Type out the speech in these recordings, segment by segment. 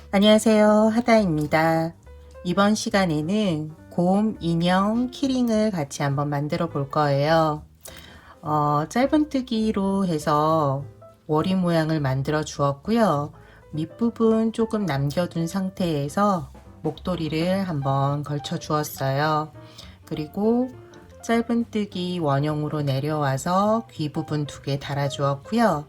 안녕하세요, 하다입니다. 이번 시간에는 곰, 인형, 키링을 같이 한번 만들어 볼 거예요. 짧은뜨기로 해서 워리 모양을 만들어 주었고요. 밑부분 조금 남겨둔 상태에서 목도리를 한번 걸쳐 주었어요. 그리고 짧은뜨기 원형으로 내려와서 귀 부분 2개 달아 주었고요.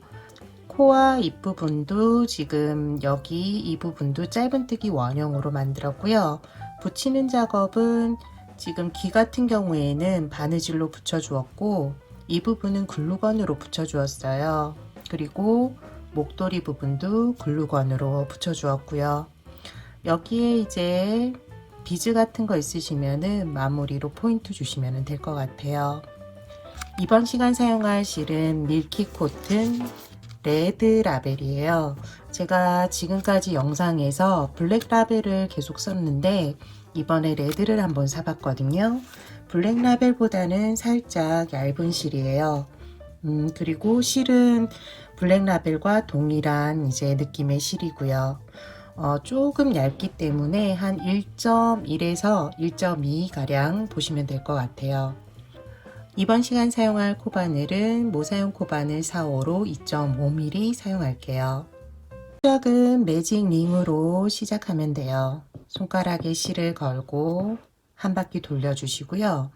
코와 입부분도 지금 여기 이 부분도 짧은뜨기 원형으로 만들었고요. 붙이는 작업은 지금 귀 같은 경우에는 바느질로 붙여 주었고 이 부분은 글루건으로 붙여 주었어요. 그리고 목도리 부분도 글루건으로 붙여 주었고요. 여기에 이제 비즈 같은 거 있으시면은 마무리로 포인트 주시면 될 것 같아요. 이번 시간 사용할 실은 밀키 코튼 레드 라벨이에요. 제가 지금까지 영상에서 블랙 라벨을 계속 썼는데 이번에 레드를 한번 사봤거든요. 블랙 라벨보다는 살짝 얇은 실이에요. 그리고 실은 블랙 라벨과 동일한 이제 느낌의 실이고요. 조금 얇기 때문에 한 1.1에서 1.2 가량 보시면 될 것 같아요. 이번 시간 사용할 코바늘은 모사용 코바늘 4호로 2.5mm 사용할게요. 시작은 매직 링으로 시작하면 돼요. 손가락에 실을 걸고 한 바퀴 돌려주시고요.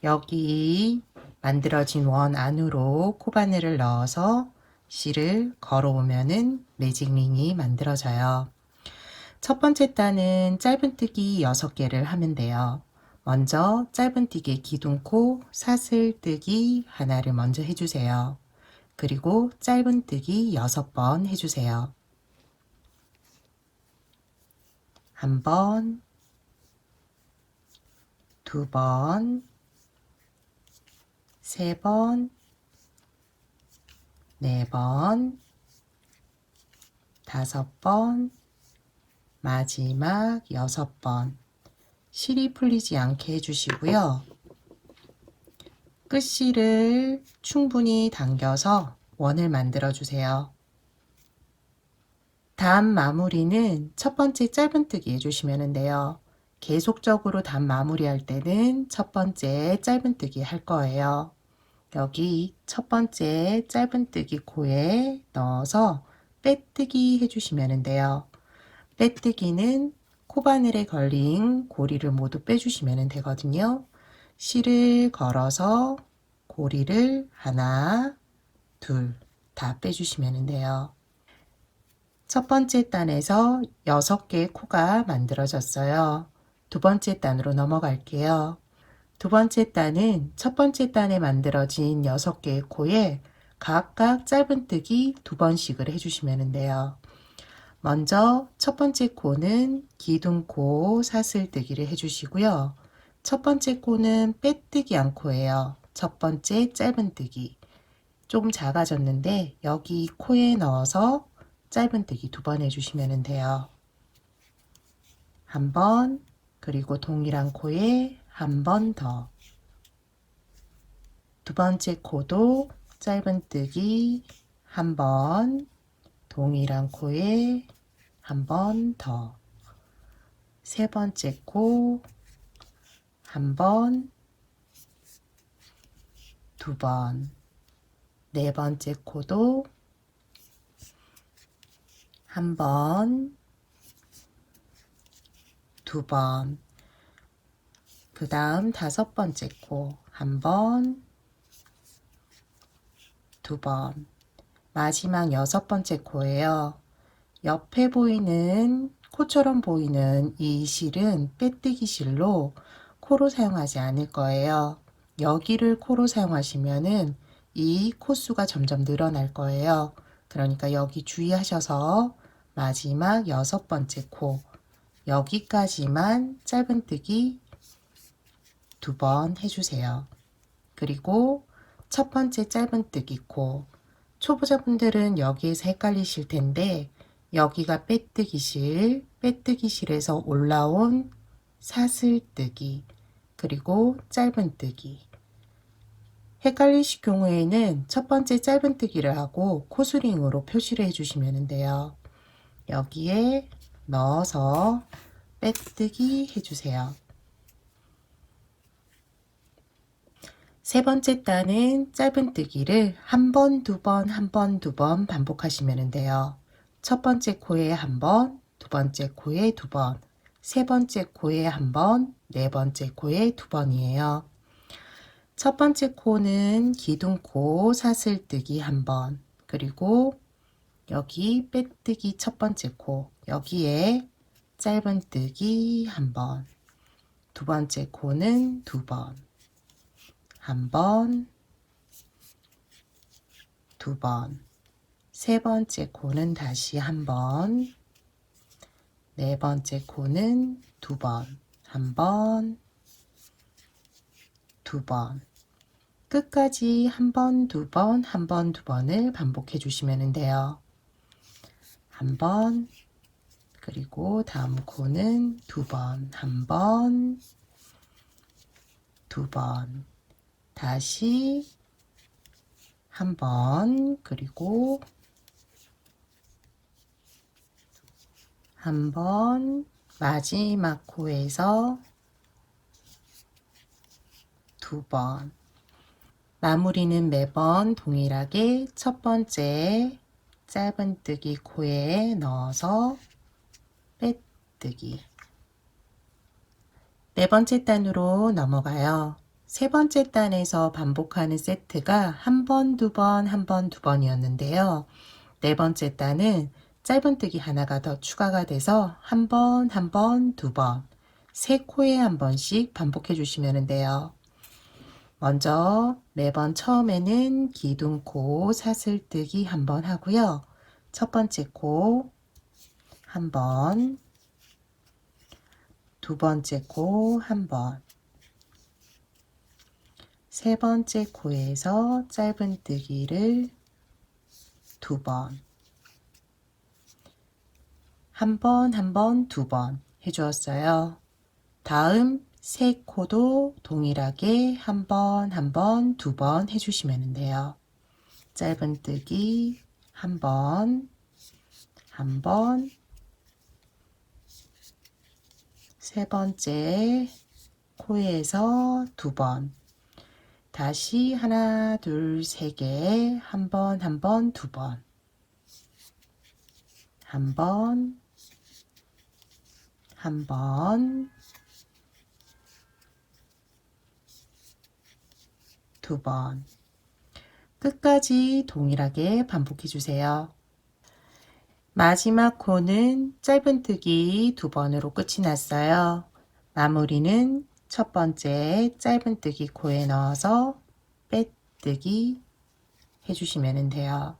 여기 만들어진 원 안으로 코바늘을 넣어서 실을 걸어오면은 매직 링이 만들어져요. 첫 번째 단은 짧은뜨기 6개를 하면 돼요. 먼저 짧은뜨기 기둥코 사슬뜨기 하나를 먼저 해주세요. 그리고 짧은뜨기 6번 해주세요. 한 번, 두 번, 세 번, 네 번, 5번, 마지막 6번. 실이 풀리지 않게 해주시고요. 끝실을 충분히 당겨서 원을 만들어 주세요. 단 마무리는 첫 번째 짧은뜨기 해주시면 돼요. 계속적으로 단 마무리할 때는 첫 번째 짧은뜨기 할 거예요. 여기 첫 번째 짧은뜨기 코에 넣어서 빼뜨기 해주시면 돼요. 빼뜨기는 코바늘에 걸린 고리를 모두 빼주시면 되거든요. 실을 걸어서 고리를 하나, 둘 다 빼주시면 돼요. 첫 번째 단에서 6개의 코가 만들어졌어요. 두 번째 단으로 넘어갈게요. 두 번째 단은 첫 번째 단에 만들어진 6개의 코에 각각 짧은뜨기 2번씩을 해주시면 돼요. 먼저 첫 번째 코는 기둥코 사슬뜨기를 해주시고요. 첫 번째 코는 빼뜨기 않고예요. 첫 번째 짧은뜨기. 조금 작아졌는데 여기 코에 넣어서 짧은뜨기 2번 해주시면 돼요. 한 번, 그리고 동일한 코에 한 번 더. 두 번째 코도 짧은뜨기 한 번, 동일한 코에 한 번 더. 세 번째 코 한 번, 두 번. 네 번째 코도 한 번, 두 번. 그 다음 5번째 코 한 번, 두 번. 마지막 6번째 코예요. 옆에 보이는 코처럼 보이는 이 실은 빼뜨기 실로 코로 사용하지 않을 거예요. 여기를 코로 사용하시면은 이 코수가 점점 늘어날 거예요. 그러니까 여기 주의하셔서 마지막 6번째 코 여기까지만 짧은뜨기 2번 해주세요. 그리고 첫 번째 짧은뜨기 코 초보자분들은 여기에서 헷갈리실 텐데 여기가 빼뜨기실, 빼뜨기실에서 올라온 사슬뜨기, 그리고 짧은뜨기. 헷갈리실 경우에는 첫 번째 짧은뜨기를 하고 코스링으로 표시를 해주시면 돼요. 여기에 넣어서 빼뜨기 해주세요. 세 번째 단은 짧은뜨기를 한 번, 두 번, 한 번, 두 번 반복하시면 돼요. 첫 번째 코에 한 번, 두 번째 코에 두 번, 세 번째 코에 한 번, 네 번째 코에 두 번이에요. 첫 번째 코는 기둥코 사슬뜨기 한 번, 그리고 여기 빼뜨기 첫 번째 코, 여기에 짧은뜨기 한 번, 두 번째 코는 두 번, 한 번, 두 번, 세 번째 코는 다시 한 번, 네 번째 코는 두 번, 한 번, 두 번, 끝까지 한 번, 두 번, 한 번, 두 번을 반복해 주시면 돼요. 한 번, 그리고 다음 코는 두 번, 한 번, 두 번, 다시 한 번, 그리고 한 번, 마지막 코에서 두 번. 마무리는 매번 동일하게 첫 번째 짧은뜨기 코에 넣어서 빼뜨기. 네 번째 단으로 넘어가요. 세 번째 단에서 반복하는 세트가 한 번, 두 번, 한 번, 두 번이었는데요. 네 번째 단은 짧은뜨기 하나가 더 추가가 돼서 한 번, 한 번, 두 번, 세 코에 한 번씩 반복해 주시면 돼요. 먼저 매번 처음에는 기둥코 사슬뜨기 한 번 하고요. 첫 번째 코 한 번, 두 번째 코 한 번, 세 번째 코에서 짧은뜨기를 두 번, 한 번, 한 번, 두 번 해주었어요. 다음 세 코도 동일하게 한 번, 한 번, 두 번 해주시면 돼요. 짧은뜨기 한 번, 한 번, 세 번째 코에서 두 번, 다시 하나, 둘, 세 개, 한 번, 한 번, 두 번, 한 번, 한 번, 두 번. 끝까지 동일하게 반복해 주세요. 마지막 코는 짧은뜨기 두 번으로 끝이 났어요. 마무리는 첫 번째 짧은뜨기 코에 넣어서 빼뜨기 해주시면 돼요.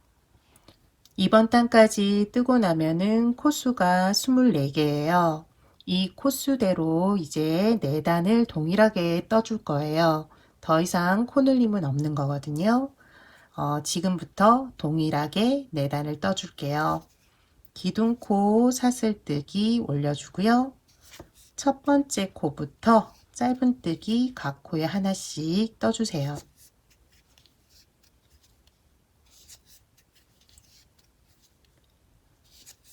이번 단까지 뜨고 나면은 코수가 24개예요. 이 코수대로 이제 4단을 동일하게 떠줄 거예요. 더 이상 코늘림은 없는 거거든요. 지금부터 동일하게 4단을 떠줄게요. 기둥코 사슬뜨기 올려주고요. 첫 번째 코부터 짧은뜨기 각 코에 하나씩 떠주세요.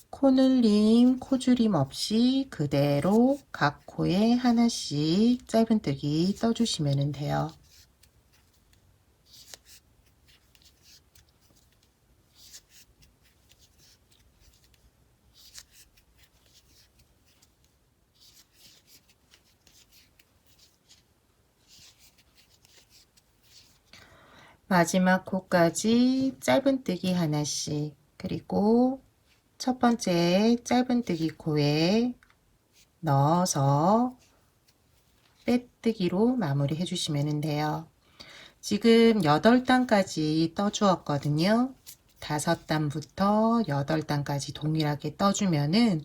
코늘림, 코줄임 없이 그대로 각 코에 하나씩 짧은뜨기 떠주시면 돼요. 마지막 코까지 짧은뜨기 하나씩, 그리고 첫 번째 짧은뜨기 코에 넣어서 빼뜨기로 마무리 해주시면 돼요. 지금 8단까지 떠주었거든요. 5단부터 8단까지 동일하게 떠주면은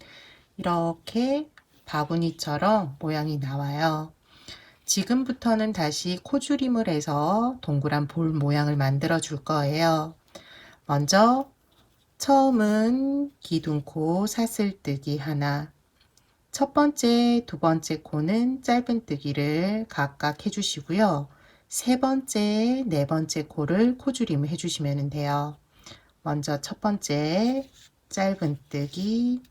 이렇게 바구니처럼 모양이 나와요. 지금부터는 다시 코줄임을 해서 동그란 볼 모양을 만들어 줄 거예요. 먼저 처음은 기둥코 사슬뜨기 하나, 첫 번째, 두 번째 코는 짧은뜨기를 각각 해주시고요. 세 번째, 네 번째 코를 코줄임을 해주시면 돼요. 먼저 첫 번째 짧은뜨기,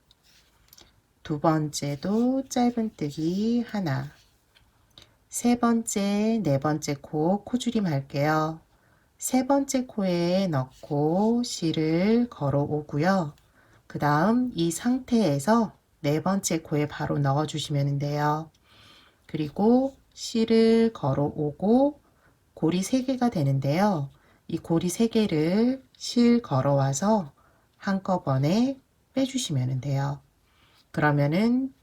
두 번째도 짧은뜨기 하나, 세 번째, 네 번째 코 코줄임 할게요. 세 번째 코에 넣고 실을 걸어 오고요. 그 다음 이 상태에서 네 번째 코에 바로 넣어 주시면 돼요. 그리고 실을 걸어 오고 고리 3개가 되는데요. 이 고리 3개를 실 걸어와서 한꺼번에 빼주시면 돼요. 그러면은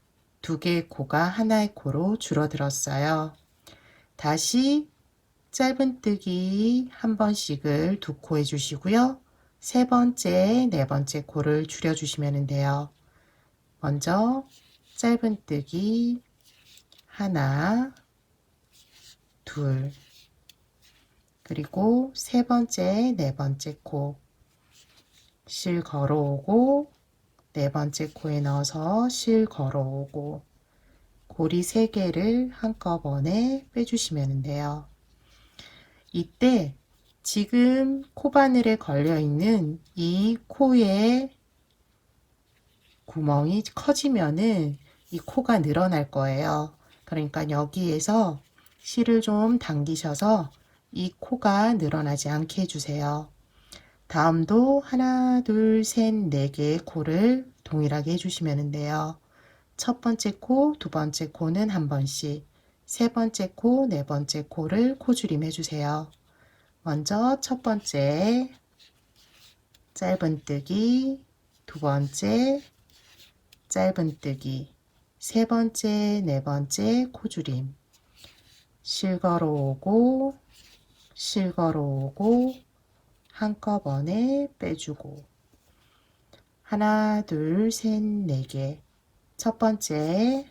2개의 코가 하나의 코로 줄어들었어요. 다시 짧은뜨기 한 번씩을 2코 해주시고요. 세 번째, 네 번째 코를 줄여주시면 돼요. 먼저 짧은뜨기 하나, 둘, 그리고 세 번째, 네 번째 코 실 걸어오고 네 번째 코에 넣어서 실 걸어오고 고리 3개를 한꺼번에 빼주시면 돼요. 이때 지금 코바늘에 걸려 있는 이 코의 구멍이 커지면은 이 코가 늘어날 거예요. 그러니까 여기에서 실을 좀 당기셔서 이 코가 늘어나지 않게 해주세요. 다음도 하나, 둘, 셋, 네 개의 코를 동일하게 해주시면 돼요. 첫 번째 코, 두 번째 코는 한 번씩, 세 번째 코, 네 번째 코를 코줄임 해주세요. 먼저 첫 번째 짧은뜨기, 두 번째 짧은뜨기, 세 번째, 네 번째 코줄임, 실 걸어오고 실 걸어오고 한꺼번에 빼주고 하나, 둘, 셋, 네 개. 첫 번째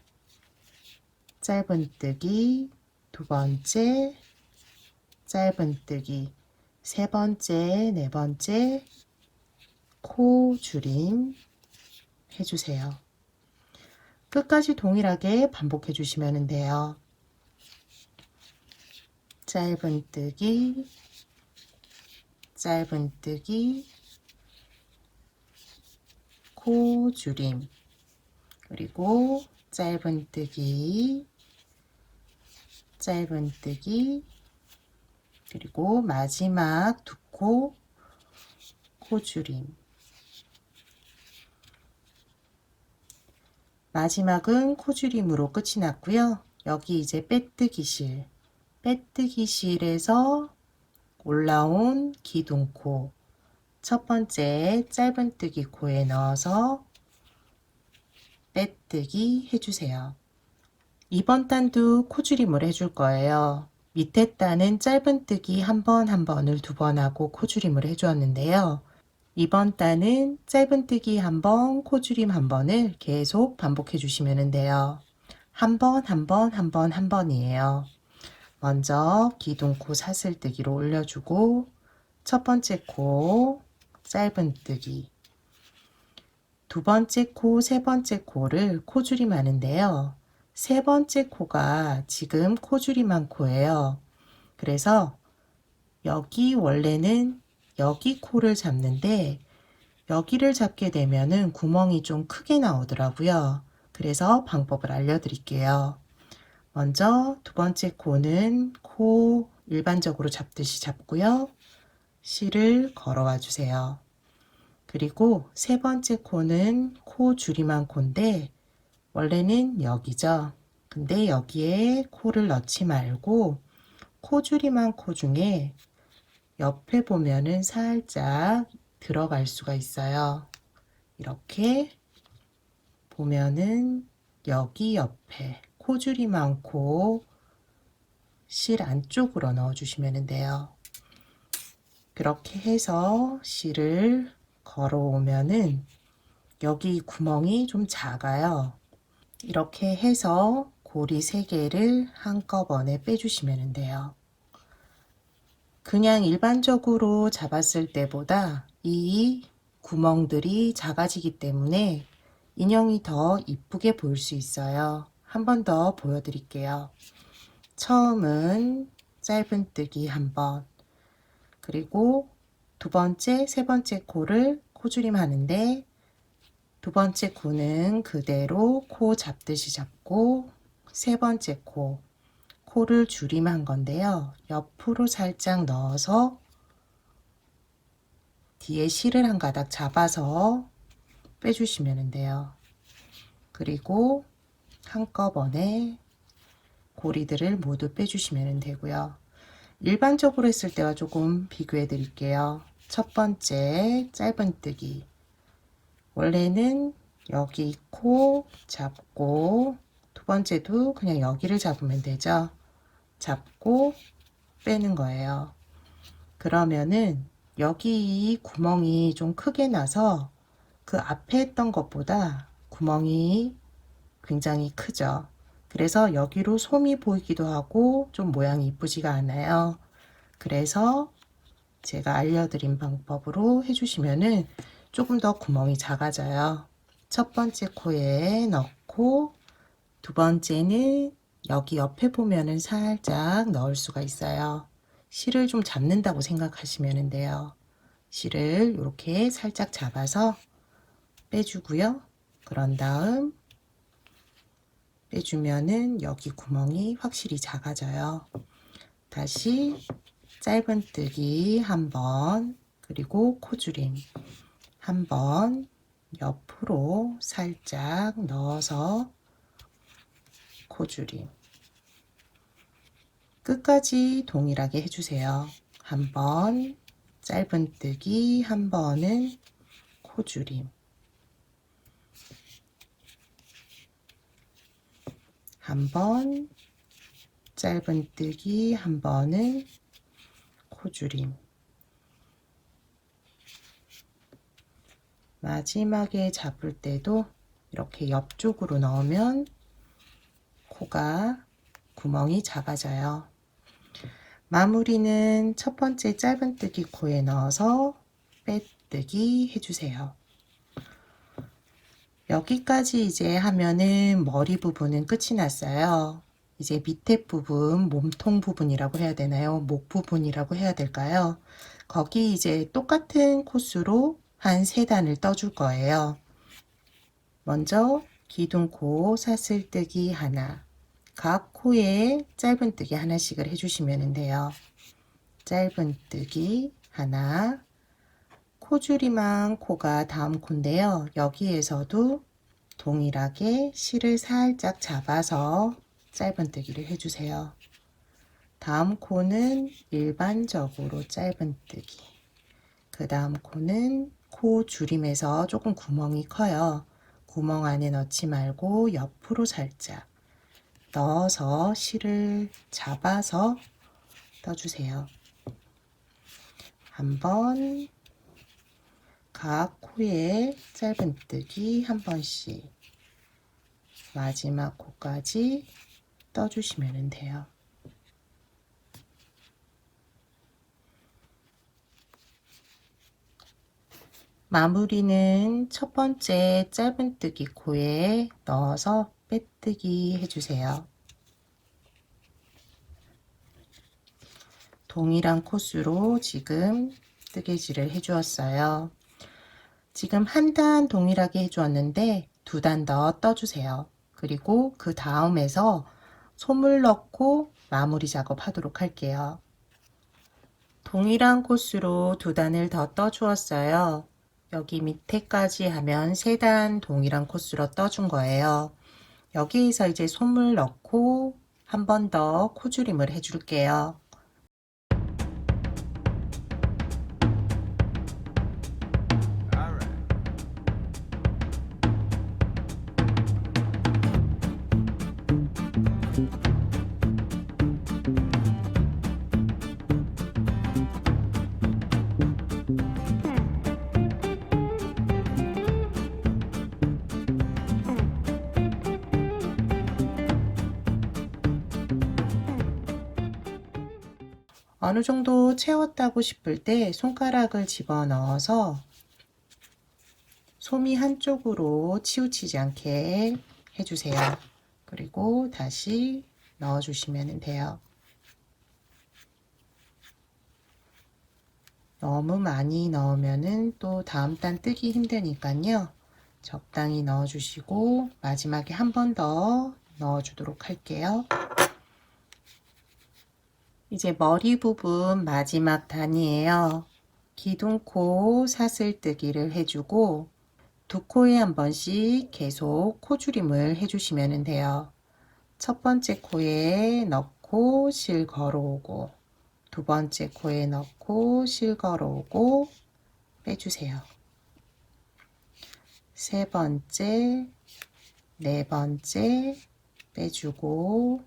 짧은뜨기, 두 번째 짧은뜨기, 세 번째, 네 번째 코 줄임 해주세요. 끝까지 동일하게 반복해 주시면 돼요. 짧은뜨기, 짧은뜨기, 코 줄임, 그리고 짧은뜨기, 짧은뜨기, 그리고 마지막 두 코 코줄임. 마지막은 코줄임으로 끝이 났고요. 여기 이제 빼뜨기 실에서 올라온 기둥코 첫 번째 짧은뜨기 코에 넣어서 빼뜨기 해주세요. 이번 단도 코줄임을 해줄 거예요. 밑에 단은 짧은뜨기 한 번 한 번을 2번 하고 코줄임을 해주었는데요. 이번 단은 짧은뜨기 한 번, 코줄임 한 번을 계속 반복해 주시면 돼요. 한 번, 한 번, 한 번, 한 번이에요. 먼저 기둥코 사슬뜨기로 올려주고 첫 번째 코 짧은뜨기, 두 번째 코, 세 번째 코를 코줄임 하는데요. 세 번째 코가 지금 코줄임한 코예요. 그래서 여기 원래는 여기 코를 잡는데 여기를 잡게 되면은 구멍이 좀 크게 나오더라고요. 그래서 방법을 알려드릴게요. 먼저 두 번째 코는 코 일반적으로 잡듯이 잡고요. 실을 걸어와 주세요. 그리고 세 번째 코는 코 줄임한 코인데 원래는 여기죠. 근데 여기에 코를 넣지 말고 코 줄임한 코 중에 옆에 보면은 살짝 들어갈 수가 있어요. 이렇게 보면은 여기 옆에 코줄이 많고 실 안쪽으로 넣어 주시면 돼요. 그렇게 해서 실을 걸어오면은 여기 구멍이 좀 작아요. 이렇게 해서 고리 3개를 한꺼번에 빼주시면 돼요. 그냥 일반적으로 잡았을 때보다 이 구멍들이 작아지기 때문에 인형이 더 이쁘게 보일 수 있어요. 한 번 더 보여드릴게요. 처음은 짧은뜨기 한 번, 그리고 두 번째, 세 번째 코를 코줄임 하는데 두 번째 코는 그대로 코 잡듯이 잡고 세 번째 코를 줄임한 건데요. 옆으로 살짝 넣어서 뒤에 실을 한 가닥 잡아서 빼주시면 돼요. 그리고 한꺼번에 고리들을 모두 빼주시면 되고요. 일반적으로 했을 때와 조금 비교해 드릴게요. 첫 번째 짧은뜨기, 원래는 여기 코 잡고, 두 번째도 그냥 여기를 잡으면 되죠. 잡고 빼는 거예요. 그러면은 여기 구멍이 좀 크게 나서 그 앞에 했던 것보다 구멍이 굉장히 크죠. 그래서 여기로 솜이 보이기도 하고 좀 모양이 이쁘지가 않아요. 그래서 제가 알려드린 방법으로 해주시면은 조금 더 구멍이 작아져요. 첫 번째 코에 넣고, 두 번째는 여기 옆에 보면은 살짝 넣을 수가 있어요. 실을 좀 잡는다고 생각하시면 돼요. 실을 이렇게 살짝 잡아서 빼주고요. 그런 다음 빼주면은 여기 구멍이 확실히 작아져요. 다시 짧은뜨기 한번, 그리고 코줄임 한번 옆으로 살짝 넣어서 코줄임, 끝까지 동일하게 해주세요. 한번 짧은뜨기, 한 번은 코줄임, 한번 짧은뜨기, 한 번은 코줄임, 마지막에 잡을 때도 이렇게 옆쪽으로 넣으면 코가 구멍이 작아져요. 마무리는 첫 번째 짧은뜨기 코에 넣어서 빼뜨기 해주세요. 여기까지 이제 하면은 머리 부분은 끝이 났어요. 이제 밑에 부분, 몸통 부분이라고 해야 되나요? 목 부분이라고 해야 될까요? 거기 이제 똑같은 코스로 한 3단을 떠줄 거예요. 먼저 기둥코 사슬뜨기 하나, 각 코에 짧은뜨기 하나씩을 해주시면 돼요. 짧은뜨기 하나, 코줄임한 코가 다음 코인데요. 여기에서도 동일하게 실을 살짝 잡아서 짧은뜨기를 해주세요. 다음 코는 일반적으로 짧은뜨기, 그 다음 코는 코 줄임에서 조금 구멍이 커요. 구멍 안에 넣지 말고 옆으로 살짝 넣어서 실을 잡아서 떠주세요. 한번 각 코에 짧은뜨기 한 번씩, 마지막 코까지 떠주시면 돼요. 마무리는 첫 번째 짧은뜨기 코에 넣어서 빼뜨기 해주세요. 동일한 코스로 지금 뜨개질을 해주었어요. 지금 한 단 동일하게 해주었는데 2단 더 떠주세요. 그리고 그 다음에서 솜을 넣고 마무리 작업하도록 할게요. 동일한 코스로 2단을 더 떠주었어요. 여기 밑에까지 하면 3단 동일한 코스로 떠준 거예요. 여기에서 이제 솜을 넣고 한 번 더 코줄임을 해줄게요. 어느 정도 채웠다고 싶을 때 손가락을 집어넣어서 솜이 한쪽으로 치우치지 않게 해주세요. 그리고 다시 넣어주시면 돼요. 너무 많이 넣으면은 또 다음 단 뜨기 힘드니까요. 적당히 넣어주시고 마지막에 한 번 더 넣어주도록 할게요. 이제 머리 부분 마지막 단이에요. 기둥코 사슬뜨기를 해주고 두 코에 한 번씩 계속 코줄임을 해주시면 돼요. 첫 번째 코에 넣고 실 걸어오고 두 번째 코에 넣고 실 걸어오고 빼주세요. 세 번째, 네 번째 빼주고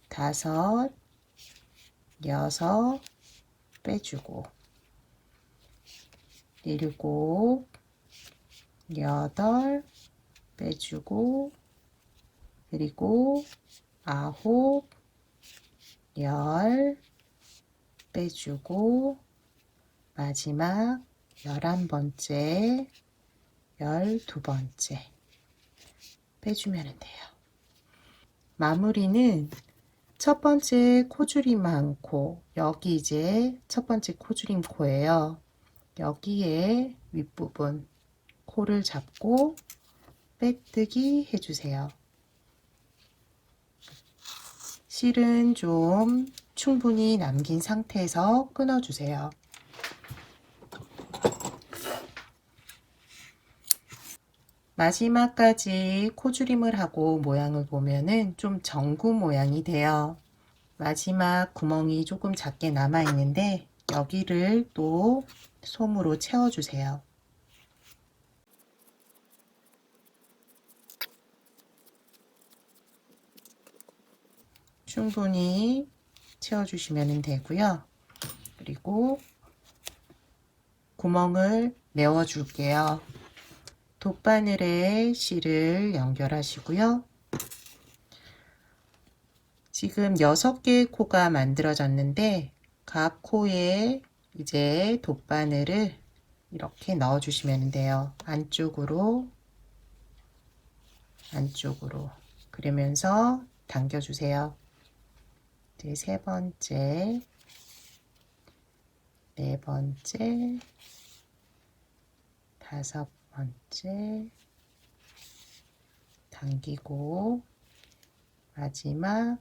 다섯, 여섯 빼주고 일곱, 여덟 빼주고 그리고 아홉, 열 빼주고 마지막 11번째, 12번째 빼주면 돼요. 마무리는 첫 번째 코줄임 한 코, 여기 이제 첫 번째 코줄임 코예요. 여기에 윗부분 코를 잡고 빼뜨기 해주세요. 실은 좀 충분히 남긴 상태에서 끊어주세요. 마지막까지 코줄임을 하고 모양을 보면은 좀 정구 모양이 돼요. 마지막 구멍이 조금 작게 남아 있는데 여기를 또 솜으로 채워주세요. 충분히 채워주시면 되고요. 그리고 구멍을 메워줄게요. 돗바늘에 실을 연결하시고요. 지금 6개의 코가 만들어졌는데 각 코에 이제 돗바늘을 이렇게 넣어 주시면 돼요. 안쪽으로 그러면서 당겨 주세요. 이제 세 번째, 네 번째, 다섯 번째 당기고 마지막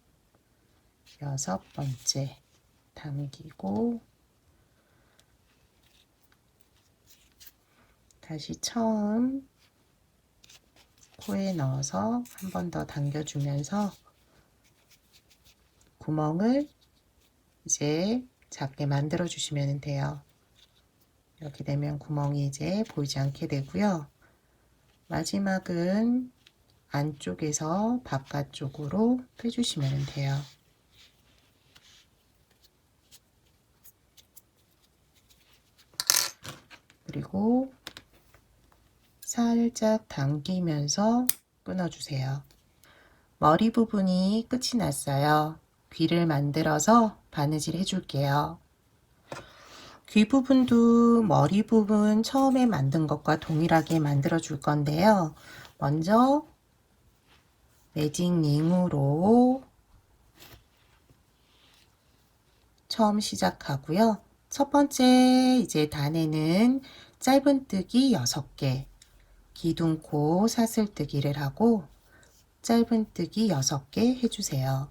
6번째 당기고 다시 처음 코에 넣어서 한 번 더 당겨주면서 구멍을 이제 작게 만들어 주시면 돼요. 이렇게 되면 구멍이 이제 보이지 않게 되고요. 마지막은 안쪽에서 바깥쪽으로 빼주시면 돼요. 그리고 살짝 당기면서 끊어주세요. 머리 부분이 끝이 났어요. 귀를 만들어서 바느질 해줄게요. 귀 부분도 머리 부분 처음에 만든 것과 동일하게 만들어 줄 건데요. 먼저 매직링으로 처음 시작하고요. 첫 번째 이제 단에는 짧은뜨기 6개, 기둥코 사슬뜨기를 하고 짧은뜨기 6개 해주세요.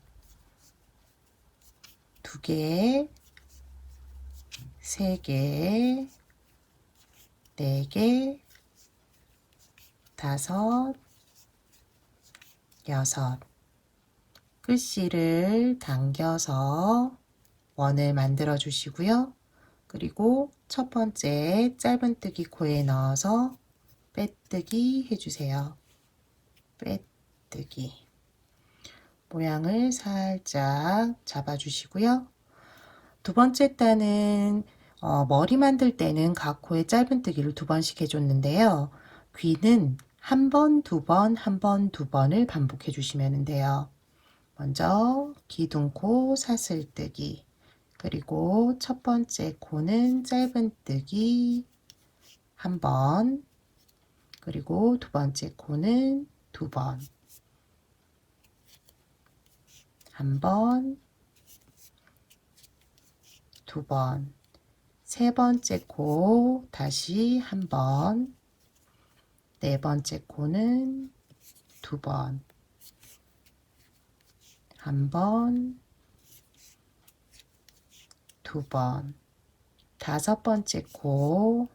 2개, 3개, 4개, 5, 6. 끝실을 당겨서 원을 만들어 주시고요. 그리고 첫 번째 짧은뜨기 코에 넣어서 빼뜨기 해주세요. 빼뜨기. 모양을 살짝 잡아주시고요. 두 번째 단은 머리 만들 때는 각 코에 짧은뜨기를 2번씩 해줬는데요. 귀는 한 번, 두 번, 한 번, 두 번을 반복해 주시면 돼요. 먼저 기둥코 사슬뜨기, 그리고 첫 번째 코는 짧은뜨기 한 번, 그리고 두 번째 코는 2번, 한 번, 2번, 세 번째 코 다시 한 번, 네 번째 코는 두 번, 한 번, 두 번, 다섯 번째 코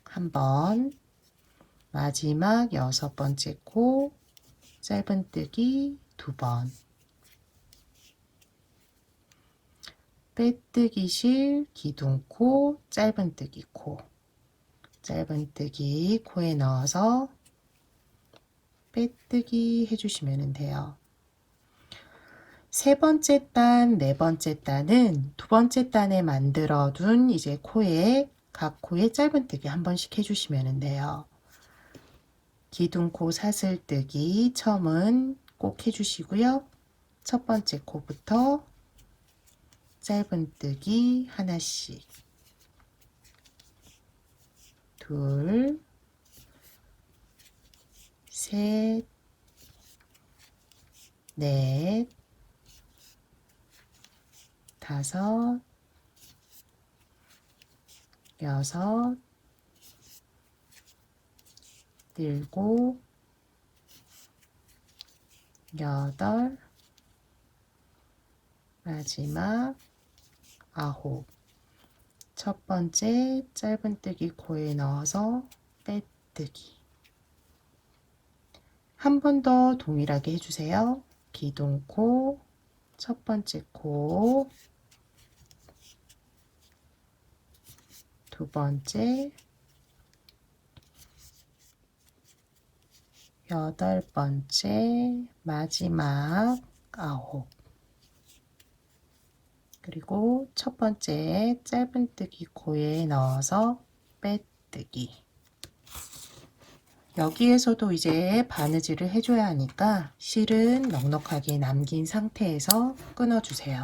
한 번, 마지막 여섯 번째 코 짧은뜨기 두 번, 빼뜨기 실 기둥코 짧은뜨기 코, 짧은뜨기 코에 넣어서 빼뜨기 해주시면 돼요. 세 번째 단, 네 번째 단은 두 번째 단에 만들어 둔 이제 코에 각 코에 짧은뜨기 한 번씩 해주시면 돼요. 기둥코 사슬뜨기 처음은 꼭 해주시고요. 첫 번째 코부터 짧은뜨기 하나씩, 둘, 셋, 넷, 다섯, 여섯, 일곱, 여덟, 마지막 아홉. 첫 번째 짧은뜨기 코에 넣어서 빼뜨기. 한 번 더 동일하게 해주세요. 기둥코, 첫 번째 코, 두 번째, 여덟 번째, 마지막 아홉. 그리고 첫 번째 짧은뜨기 코에 넣어서 빼뜨기. 여기에서도 이제 바느질을 해줘야 하니까 실은 넉넉하게 남긴 상태에서 끊어주세요.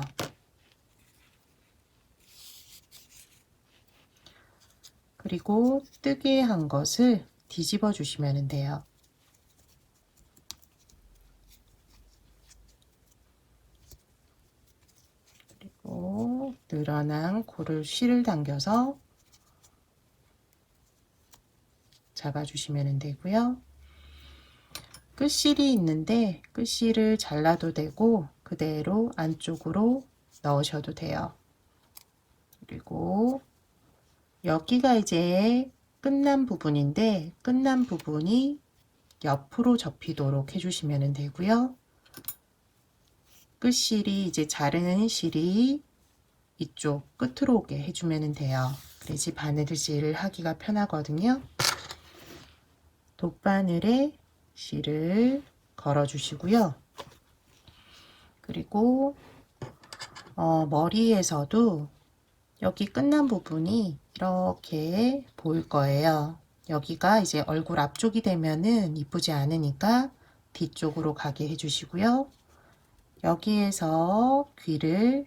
그리고 뜨게 한 것을 뒤집어 주시면 돼요. 그리고 늘어난 코를 실을 당겨서 잡아주시면 되고요. 끝실이 있는데 끝실을 잘라도 되고 그대로 안쪽으로 넣으셔도 돼요. 그리고 여기가 이제 끝난 부분인데 끝난 부분이 옆으로 접히도록 해주시면 되고요. 끝실이 이제 자르는 실이 이쪽 끝으로 오게 해주면 돼요. 그래야지 바느질 하기가 편하거든요. 돗바늘에 실을 걸어 주시고요. 그리고 머리에서도 여기 끝난 부분이 이렇게 보일 거예요. 여기가 이제 얼굴 앞쪽이 되면은 이쁘지 않으니까 뒤쪽으로 가게 해주시고요. 여기에서 귀를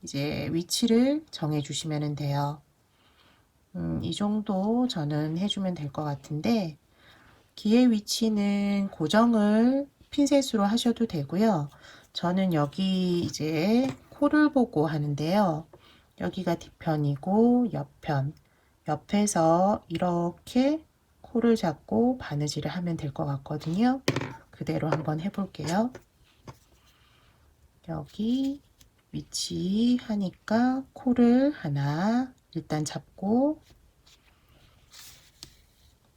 이제 위치를 정해 주시면 돼요. 이 정도 저는 해주면 될 것 같은데 귀의 위치는 고정을 핀셋으로 하셔도 되고요. 저는 여기 이제 코를 보고 하는데요. 여기가 뒷편이고 옆편, 옆에서 이렇게 코를 잡고 바느질을 하면 될 것 같거든요. 그대로 한번 해볼게요. 여기 위치 하니까 코를 하나 일단 잡고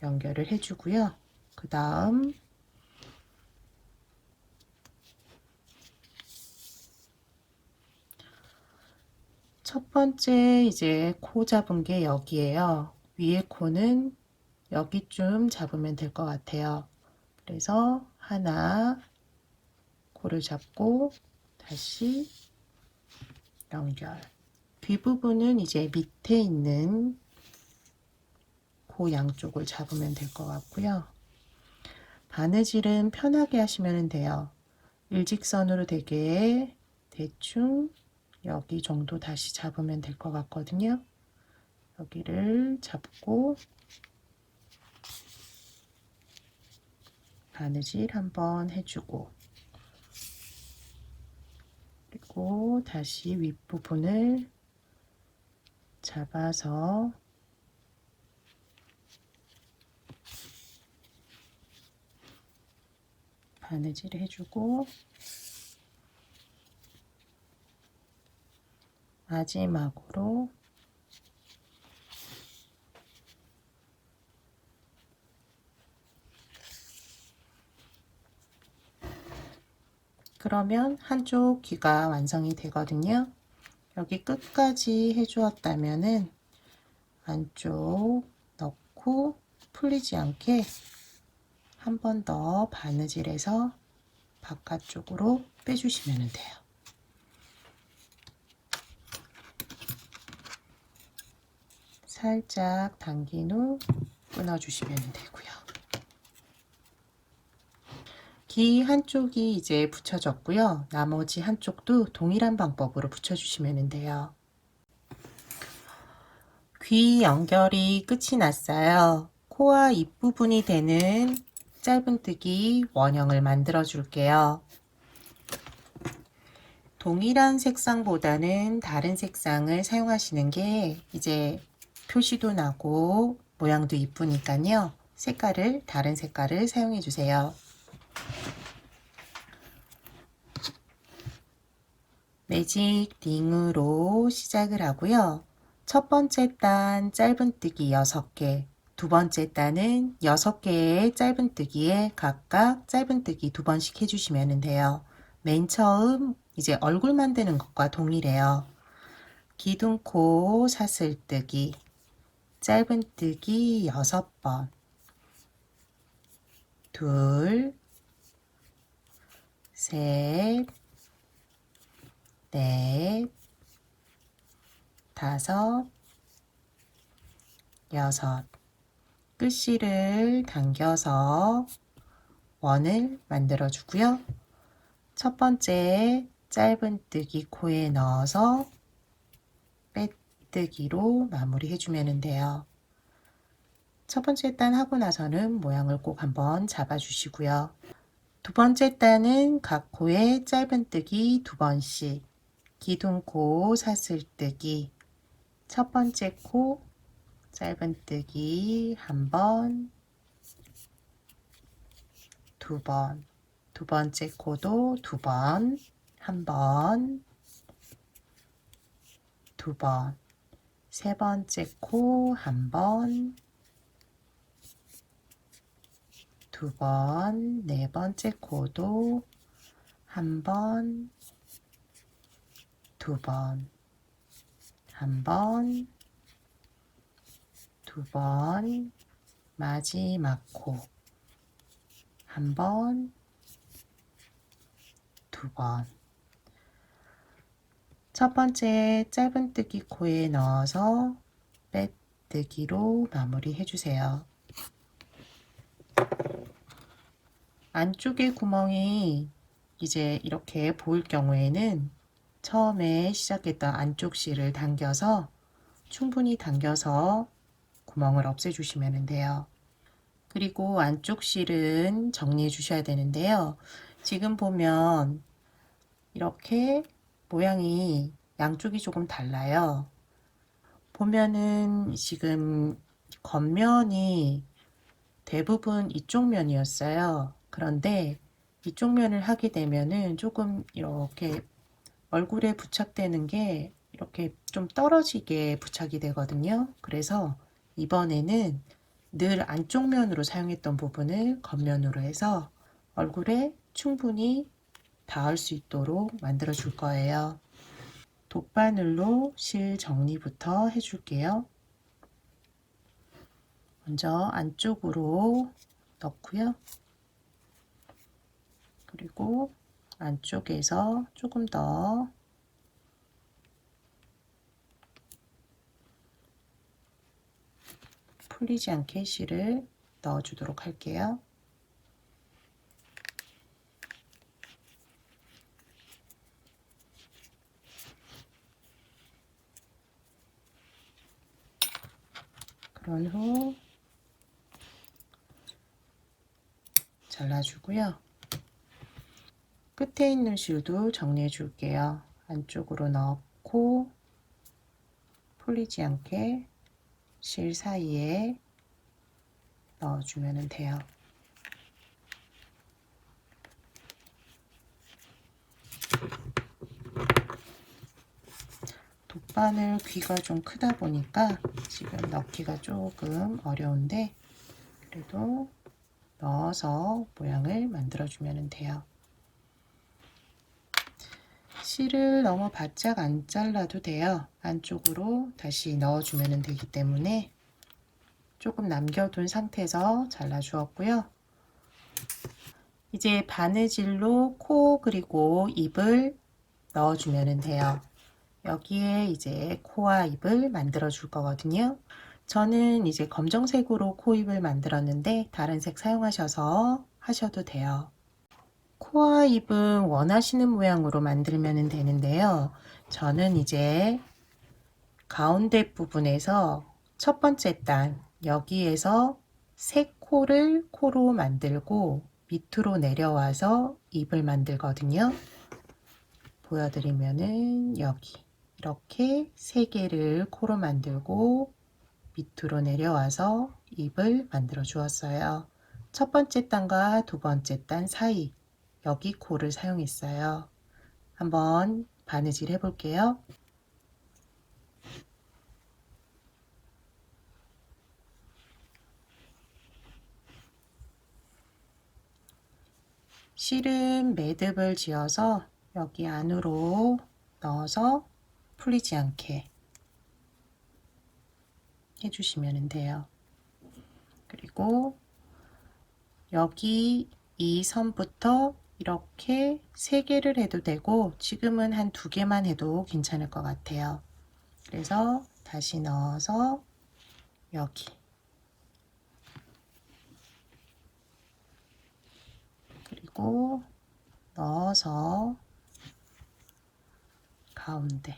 연결을 해주고요. 그 다음 첫 번째 이제 코 잡은 게 여기에요. 위에 코는 여기쯤 잡으면 될 것 같아요. 그래서 하나 코를 잡고 다시 연결. 뒷부분은 이제 밑에 있는 코 양쪽을 잡으면 될 것 같고요. 바느질은 편하게 하시면 돼요. 일직선으로 되게 대충 여기 정도 다시 잡으면 될 것 같거든요. 여기를 잡고 바느질 한번 해주고 그리고 다시 윗부분을 잡아서 바느질 해주고 마지막으로 그러면 한쪽 귀가 완성이 되거든요. 여기 끝까지 해주었다면은 안쪽 넣고 풀리지 않게 한 번 더 바느질해서 바깥쪽으로 빼주시면 돼요. 살짝 당긴 후 끊어주시면 되고요. 귀 한쪽이 이제 붙여졌고요. 나머지 한쪽도 동일한 방법으로 붙여주시면 돼요. 귀 연결이 끝이 났어요. 코와 입부분이 되는 짧은뜨기 원형을 만들어 줄게요. 동일한 색상보다는 다른 색상을 사용하시는 게 이제 표시도 나고 모양도 이쁘니까요. 색깔을 다른 색깔을 사용해 주세요. 매직 링으로 시작을 하고요. 첫 번째 단 짧은뜨기 6개, 두 번째 단은 6개의 짧은뜨기에 각각 짧은뜨기 2번씩 해주시면 돼요. 맨 처음 이제 얼굴 만드는 것과 동일해요. 기둥코 사슬뜨기, 짧은뜨기 6번, 둘, 셋, 넷, 다섯, 여섯. 끝실을 당겨서 원을 만들어 주고요. 첫 번째 짧은뜨기 코에 넣어서 빼뜨기로 마무리 해주면 돼요. 첫 번째 단 하고 나서는 모양을 꼭 한번 잡아 주시고요. 두 번째 단은 각 코에 짧은뜨기 2번씩, 기둥코 사슬뜨기, 첫 번째 코 짧은뜨기 1번, 2번, 두 번째 코도 2번, 1번, 2번, 세 번째 코 1번, 2번, 네 번째 코도 1번, 2번, 1번, 2번, 마지막 코 1번, 2번. 첫 번째 짧은뜨기 코에 넣어서 빼뜨기로 마무리 해주세요. 안쪽에 구멍이 이제 이렇게 보일 경우에는 처음에 시작했던 안쪽 실을 당겨서 충분히 당겨서 구멍을 없애 주시면 돼요. 그리고 안쪽 실은 정리해 주셔야 되는데요. 지금 보면 이렇게 모양이 양쪽이 조금 달라요. 보면은 지금 겉면이 대부분 이쪽 면이었어요. 그런데 이쪽 면을 하게 되면은 조금 이렇게 얼굴에 부착되는 게 이렇게 좀 떨어지게 부착이 되거든요. 그래서 이번에는 늘 안쪽 면으로 사용했던 부분을 겉면으로 해서 얼굴에 충분히 닿을 수 있도록 만들어 줄 거예요. 돗바늘로 실 정리부터 해줄게요. 먼저 안쪽으로 넣고요. 그리고 안쪽에서 조금 더 풀리지 않게 실을 넣어주도록 할게요. 그런 후 잘라주고요. 끝에 있는 실도 정리해 줄게요. 안쪽으로 넣고 풀리지 않게 실 사이에 넣어주면 돼요. 돗바늘 귀가 좀 크다 보니까 지금 넣기가 조금 어려운데 그래도 넣어서 모양을 만들어주면 돼요. 실을 너무 바짝 안 잘라도 돼요. 안쪽으로 다시 넣어주면 되기 때문에 조금 남겨둔 상태에서 잘라 주었고요. 이제 바느질로 코 그리고 입을 넣어주면 돼요. 여기에 이제 코와 입을 만들어 줄 거거든요. 저는 이제 검정색으로 코 입을 만들었는데 다른 색 사용하셔서 하셔도 돼요. 코와 입은 원하시는 모양으로 만들면 되는데요. 저는 이제 가운데 부분에서 첫 번째 단 여기에서 새 코를 코로 만들고 밑으로 내려와서 입을 만들거든요. 보여드리면은 여기 이렇게 세 개를 코로 만들고 밑으로 내려와서 입을 만들어 주었어요. 첫 번째 단과 두 번째 단 사이 여기 코를 사용했어요. 한번 바느질 해 볼게요. 실은 매듭을 지어서 여기 안으로 넣어서 풀리지 않게 해주시면 돼요. 그리고 여기 이 선부터 이렇게 3개를 해도 되고 지금은 한 2개만 해도 괜찮을 것 같아요. 그래서 다시 넣어서 여기 그리고 넣어서 가운데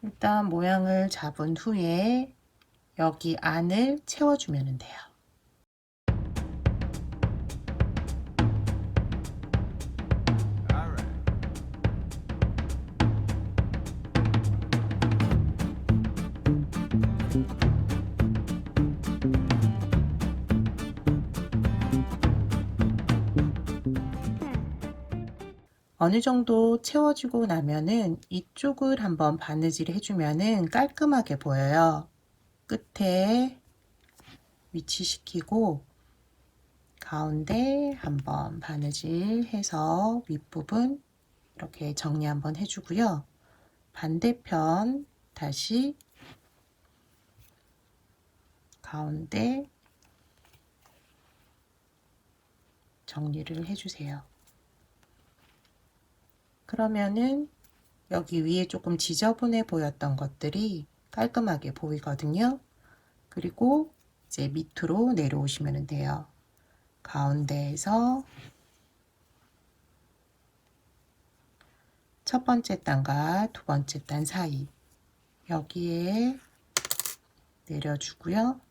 일단 모양을 잡은 후에 여기 안을 채워주면 돼요. 어느 정도 채워지고 나면은 이쪽을 한번 바느질 해주면은 깔끔하게 보여요. 끝에 위치시키고 가운데 한번 바느질 해서 윗부분 이렇게 정리 한번 해주고요. 반대편 다시 가운데 정리를 해주세요. 그러면은 여기 위에 조금 지저분해 보였던 것들이 깔끔하게 보이거든요. 그리고 이제 밑으로 내려오시면 돼요. 가운데에서 첫 번째 단과 두 번째 단 사이 여기에 내려주고요.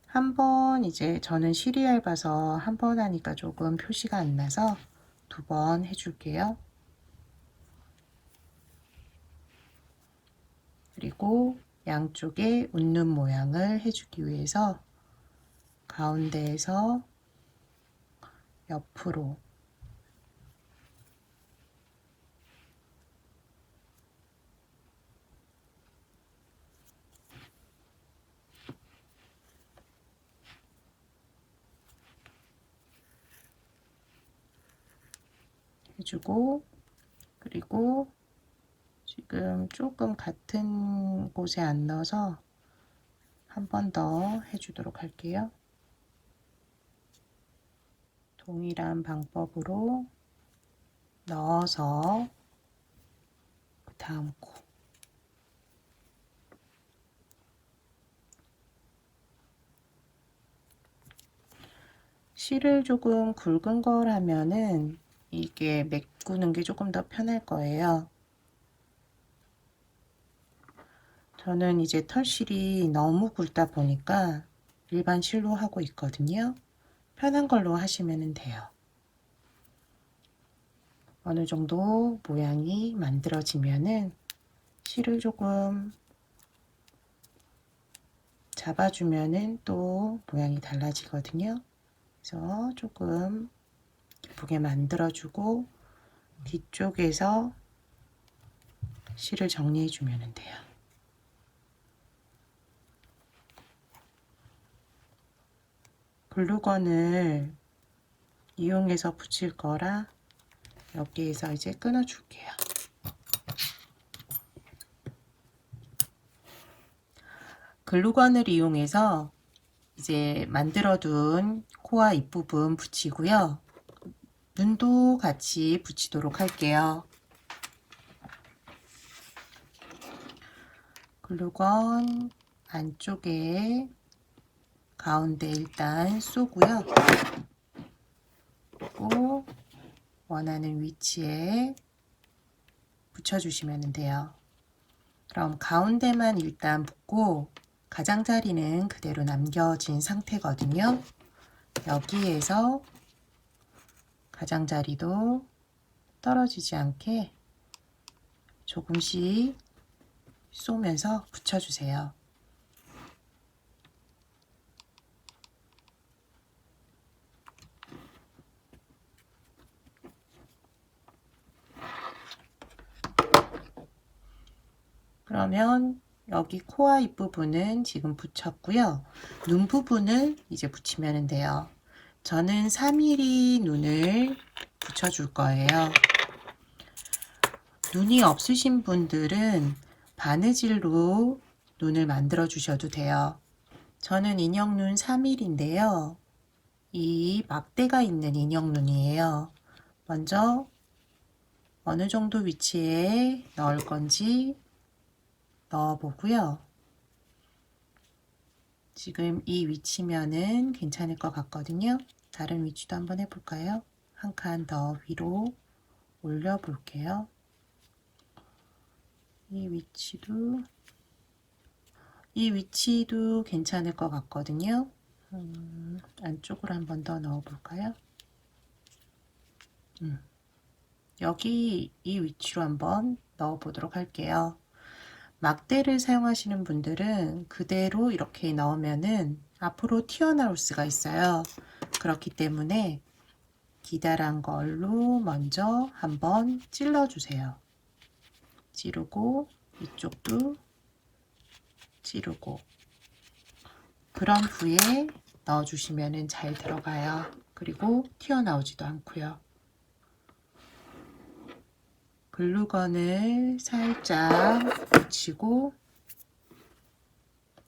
한번 이제 저는 실이 얇아서 한 번 하니까 조금 표시가 안 나서 2번 해줄게요. 그리고 양쪽에 웃는 모양을 해주기 위해서 가운데에서 옆으로 해주고 그리고 지금 조금 같은 곳에 안 넣어서 한 번 더 해주도록 할게요. 동일한 방법으로 넣어서 그 다음 코 실을 조금 굵은 걸 하면은 이게 메꾸는 게 조금 더 편할 거예요. 저는 이제 털실이 너무 굵다 보니까 일반 실로 하고 있거든요. 편한 걸로 하시면 돼요. 어느 정도 모양이 만들어지면은 실을 조금 잡아주면은 또 모양이 달라지거든요. 그래서 조금 예쁘게 만들어주고 뒤쪽에서 실을 정리해주면 돼요. 글루건을 이용해서 붙일 거라 여기에서 이제 끊어줄게요. 글루건을 이용해서 이제 만들어둔 코와 입부분 붙이고요. 눈도 같이 붙이도록 할게요. 글루건 안쪽에 가운데 일단 쏘고요. 그리고 원하는 위치에 붙여주시면 돼요. 그럼 가운데만 일단 붙고 가장자리는 그대로 남겨진 상태거든요. 여기에서 가장자리도 떨어지지 않게 조금씩 쏘면서 붙여주세요. 그러면 여기 코와 입부분은 지금 붙였고요. 눈 부분을 이제 붙이면 돼요. 저는 3mm 눈을 붙여줄 거예요. 눈이 없으신 분들은 바느질로 눈을 만들어 주셔도 돼요. 저는 인형눈 3mm인데요. 이 막대가 있는 인형눈이에요. 먼저 어느 정도 위치에 넣을 건지 넣어보고요. 지금 이 위치면은 괜찮을 것 같거든요. 다른 위치도 한번 해볼까요? 한 칸 더 위로 올려 볼게요. 이 위치도 괜찮을 것 같거든요. 안쪽으로 한 번 더 넣어 볼까요? 여기 이 위치로 한번 넣어 보도록 할게요. 막대를 사용하시는 분들은 그대로 이렇게 넣으면은 앞으로 튀어나올 수가 있어요. 그렇기 때문에 기다란 걸로 먼저 한번 찔러 주세요. 찌르고 이쪽도 찌르고 그런 후에 넣어 주시면 잘 들어가요. 그리고 튀어나오지도 않고요. 글루건을 살짝 붙이고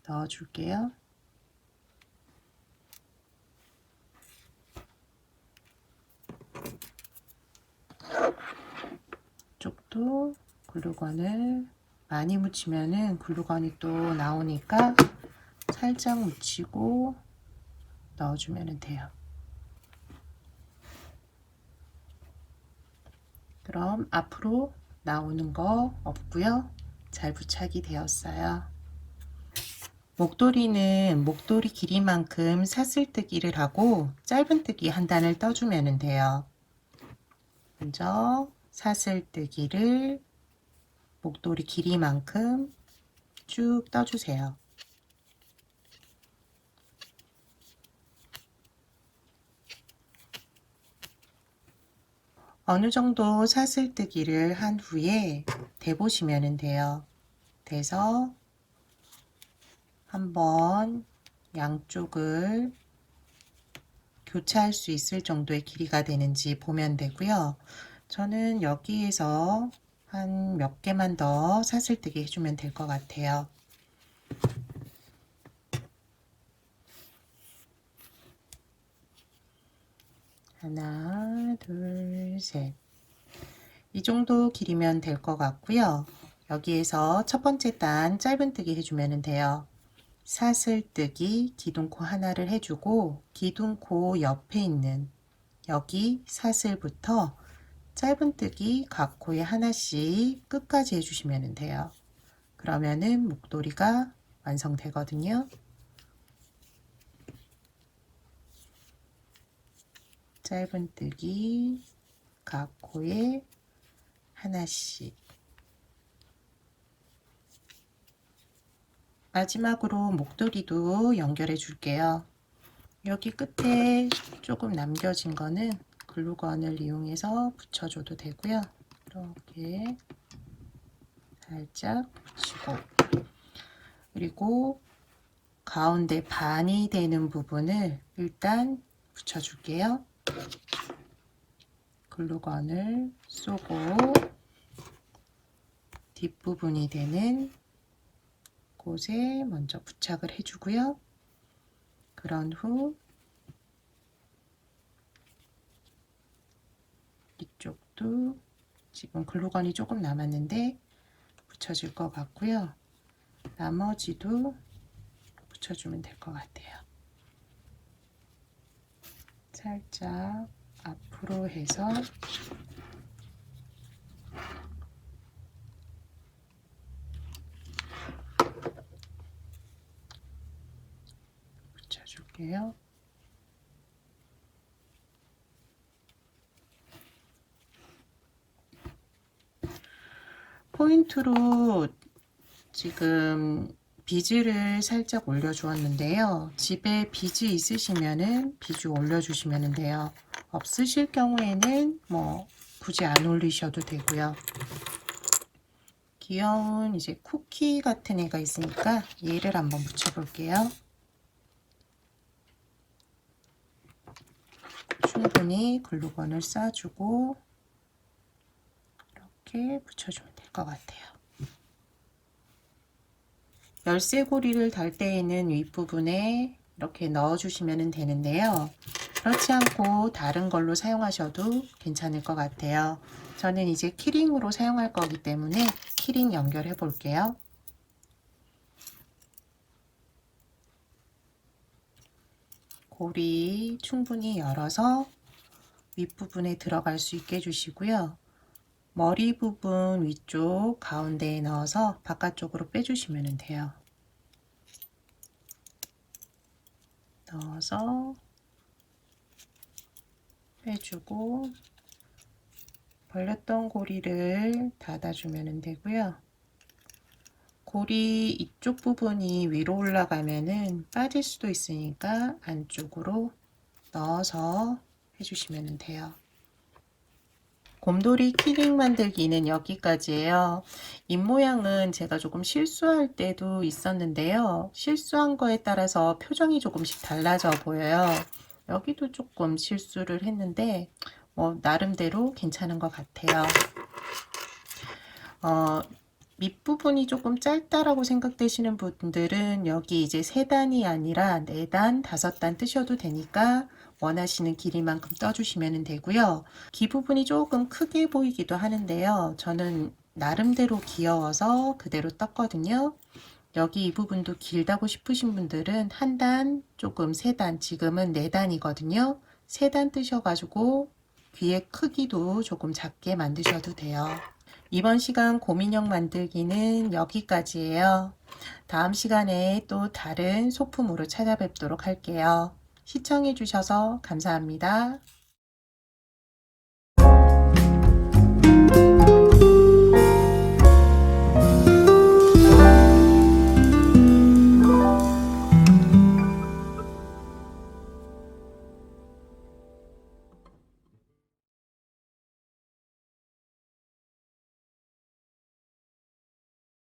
넣어 줄게요. 이쪽도 글루건을 많이 묻히면은 글루건이 또 나오니까 살짝 묻히고 넣어주면 돼요. 그럼 앞으로 나오는 거 없고요. 잘 부착이 되었어요. 목도리는 목도리 길이만큼 사슬뜨기를 하고 짧은뜨기 한 단을 떠주면 돼요. 먼저 사슬뜨기를 목도리 길이만큼 쭉 떠주세요. 어느 정도 사슬뜨기를 한 후에 대보시면 돼요. 대서 한번 양쪽을 교차할 수 있을 정도의 길이가 되는지 보면 되고요. 저는 여기에서 한 몇 개만 더 사슬뜨기 해주면 될 것 같아요. 하나, 둘, 셋. 이 정도 길이면 될 것 같고요. 여기에서 첫 번째 단 짧은뜨기 해주면 돼요. 사슬뜨기 기둥코 하나를 해주고 기둥코 옆에 있는 여기 사슬부터 짧은뜨기 각 코에 하나씩 끝까지 해주시면 돼요. 그러면은 목도리가 완성되거든요. 짧은뜨기 각 코에 하나씩. 마지막으로 목도리도 연결해 줄게요. 여기 끝에 조금 남겨진 거는 글루건을 이용해서 붙여줘도 되고요. 이렇게 살짝 붙이고, 그리고 가운데 반이 되는 부분을 일단 붙여줄게요. 글루건을 쏘고 뒷부분이 되는 곳에 먼저 부착을 해주고요. 그런 후 이쪽도 지금 글루건이 조금 남았는데 붙여줄 것 같고요. 나머지도 붙여주면 될 것 같아요. 살짝 앞으로 해서 붙여줄게요. 포인트로 지금 비즈를 살짝 올려 주었는데요. 집에 비즈 있으시면은 비즈 올려 주시면 돼요. 없으실 경우에는 뭐 굳이 안 올리셔도 되고요. 귀여운 이제 쿠키 같은 애가 있으니까 얘를 한번 붙여 볼게요. 충분히 글루건을 싸주고 이렇게 붙여주면 될 것 같아요. 열쇠고리를 달 때에는 윗부분에 이렇게 넣어주시면 되는데요. 그렇지 않고 다른 걸로 사용하셔도 괜찮을 것 같아요. 저는 이제 키링으로 사용할 거기 때문에 키링 연결해 볼게요. 고리 충분히 열어서 윗부분에 들어갈 수 있게 해주시고요. 머리 부분 위쪽 가운데에 넣어서 바깥쪽으로 빼주시면 돼요. 넣어서 빼주고 벌렸던 고리를 닫아주면 되고요. 고리 이쪽 부분이 위로 올라가면은 빠질 수도 있으니까 안쪽으로 넣어서 해주시면 돼요. 곰돌이 키링 만들기는 여기까지예요. 입모양은 제가 조금 실수할 때도 있었는데요. 실수한 거에 따라서 표정이 조금씩 달라져 보여요. 여기도 조금 실수를 했는데 나름대로 괜찮은 것 같아요. 밑부분이 조금 짧다라고 생각되시는 분들은 여기 이제 3단이 아니라 4단, 5단 뜨셔도 되니까 원하시는 길이만큼 떠주시면 되고요. 귀 부분이 조금 크게 보이기도 하는데요. 저는 나름대로 귀여워서 그대로 떴거든요. 여기 이 부분도 길다고 싶으신 분들은 1단, 조금 3단, 지금은 4단이거든요. 3단 뜨셔가지고 귀의 크기도 조금 작게 만드셔도 돼요. 이번 시간 곰인형 만들기는 여기까지예요. 다음 시간에 또 다른 소품으로 찾아뵙도록 할게요. 시청해 주셔서 감사합니다.